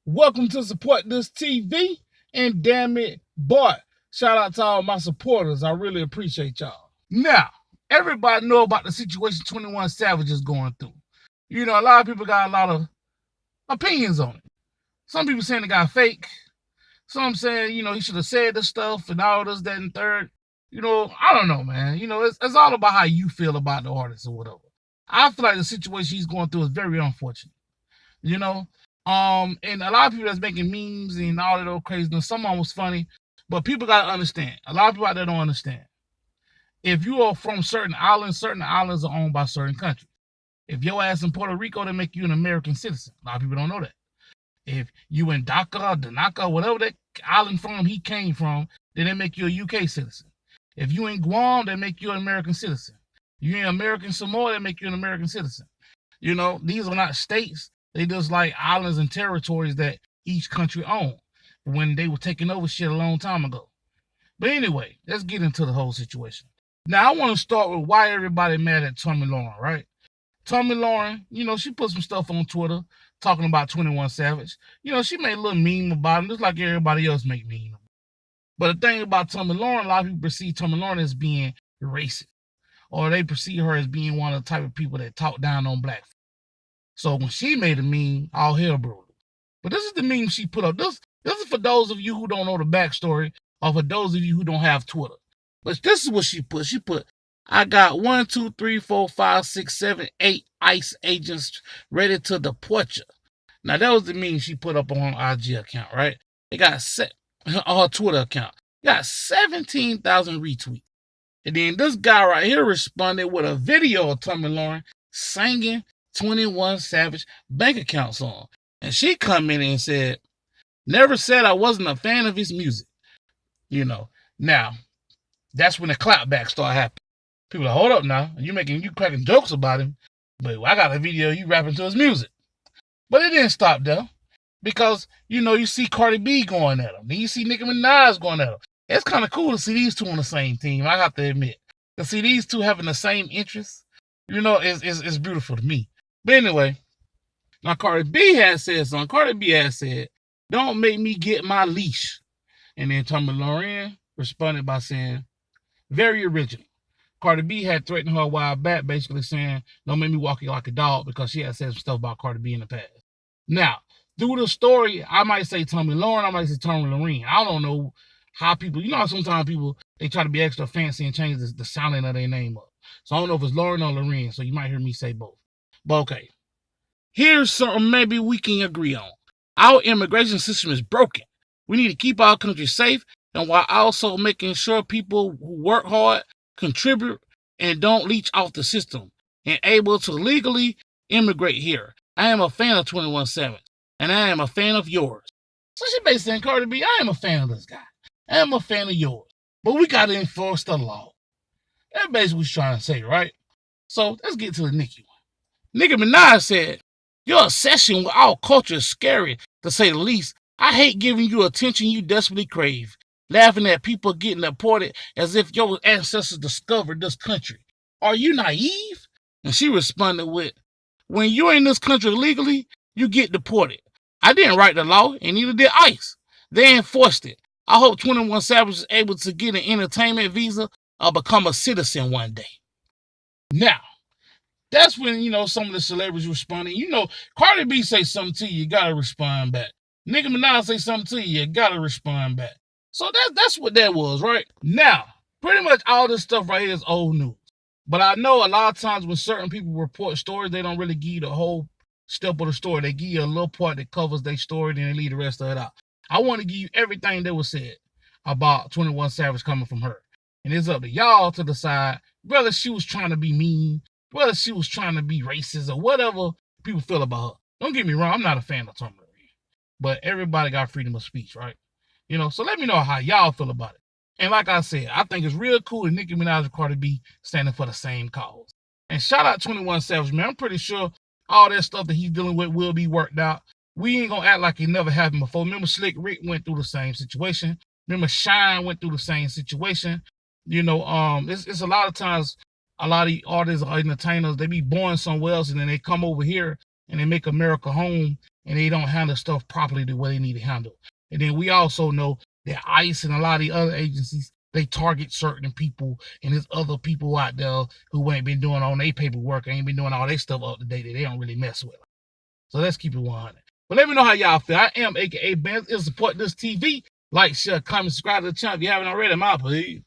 Welcome to Support This TV, and damn it, boy, shout out to all my supporters. I really appreciate y'all. Now, everybody know about the situation 21 Savage is going through. You know, a lot of people got a lot of opinions on it. Some people saying the guy fake. Some saying, you know, he should have said this stuff and all this, that, and third. You know, I don't know, man. You know, it's all about how you feel about the artist or whatever. I feel like the situation he's going through is very unfortunate. You know, and a lot of people that's making memes and all that old craziness. Some of them was funny, but people gotta understand. A lot of people out there don't understand. If you are from certain islands are owned by certain countries. If your ass in Puerto Rico, they make you an American citizen. A lot of people don't know that. If you in Danaka, whatever that island from he came from, then they make you a UK citizen. If you in Guam, they make you an American citizen. You in American Samoa, they make you an American citizen. You know, these are not states. They just like islands and territories that each country owned when they were taking over shit a long time ago. But anyway, let's get into the whole situation. Now, I want to start with why everybody mad at Tomi Lahren, right? Tomi Lahren, you know, she put some stuff on Twitter talking about 21 Savage. You know, she made a little meme about him, just like everybody else make memes. But the thing about Tomi Lahren, a lot of people perceive Tomi Lahren as being racist, or they perceive her as being one of the type of people that talk down on black folks. So when she made a meme, all hell broke loose. But this is the meme she put up. This is for those of you who don't know the backstory, or for those of you who don't have Twitter. But this is what she put. She put, I got 1, 2, 3, 4, 5, 6, 7, 8 ICE agents ready to deport you. Now, that was the meme she put up on her IG account, right? It got on her Twitter account. It got 17,000 retweets. And then this guy right here responded with a video of Tomi Lahren singing 21 Savage bank account song. And she come in and said, never said I wasn't a fan of his music. You know, now, that's when the clapback started happening. People are like, hold up now, you cracking jokes about him, but I got a video you rapping to his music. But it didn't stop there, because, you know, you see Cardi B going at him. Then you see Nicki Minaj going at him. It's kind of cool to see these two on the same team, I have to admit. To see these two having the same interests, you know, is beautiful to me. But anyway, now Cardi B had said something. Cardi B had said, don't make me get my leash. And then Tomi Lahren responded by saying, very original. Cardi B had threatened her a while back, basically saying, don't make me walk you like a dog, because she had said some stuff about Cardi B in the past. Now, through the story, I might say Tomi Lahren, I might say Tomi Lahren. I don't know how people, you know how sometimes people, they try to be extra fancy and change the sounding of their name up. So I don't know if it's Lahren or Lahren, so you might hear me say both. But okay, here's something maybe we can agree on. Our immigration system is broken. We need to keep our country safe, and while also making sure people who work hard, contribute, and don't leech off the system, and able to legally immigrate here. I am a fan of 21 Savage, and I am a fan of yours. So she basically saying, Cardi B, I am a fan of this guy. I am a fan of yours. But we got to enforce the law. That's basically what she's trying to say, right? So let's get to the Nicki one. Nicki Minaj said, your obsession with our culture is scary, to say the least. I hate giving you attention you desperately crave. Laughing at people getting deported as if your ancestors discovered this country. Are you naive? And she responded with, when you're in this country legally, you get deported. I didn't write the law, and neither did ICE. They enforced it. I hope 21 Savage is able to get an entertainment visa or become a citizen one day. Now, that's when, you know, some of the celebrities responding. You know, Cardi B say something to you, you gotta respond back. Nicki Minaj say something to you, you gotta respond back. So that's what that was, right? Now, pretty much all this stuff right here is old news. But I know a lot of times when certain people report stories, they don't really give you the whole step of the story. They give you a little part that covers their story, then they leave the rest of it out. I want to give you everything that was said about 21 Savage coming from her. And it's up to y'all to decide whether she was trying to be mean, whether she was trying to be racist, or whatever people feel about her. Don't get me wrong, I'm not a fan of Tomi Lahren. But everybody got freedom of speech, right? You know, so let me know how y'all feel about it. And like I said, I think it's real cool that Nicki Minaj and Cardi B standing for the same cause. And shout out 21 Savage, man. I'm pretty sure all that stuff that he's dealing with will be worked out. We ain't gonna act like it never happened before. Remember Slick Rick went through the same situation. Remember Shine went through the same situation. You know, it's a lot of times, a lot of artists or entertainers, they be born somewhere else and then they come over here and they make America home, and they don't handle stuff properly the way they need to handle. And then we also know that ICE and a lot of the other agencies, they target certain people, and there's other people out there who ain't been doing all their paperwork, ain't been doing all their stuff up to date that they don't really mess with. So let's keep it 100. But let me know how y'all feel. I am AKA Benz. Support this TV. Like, share, comment, subscribe to the channel if you haven't already. My please.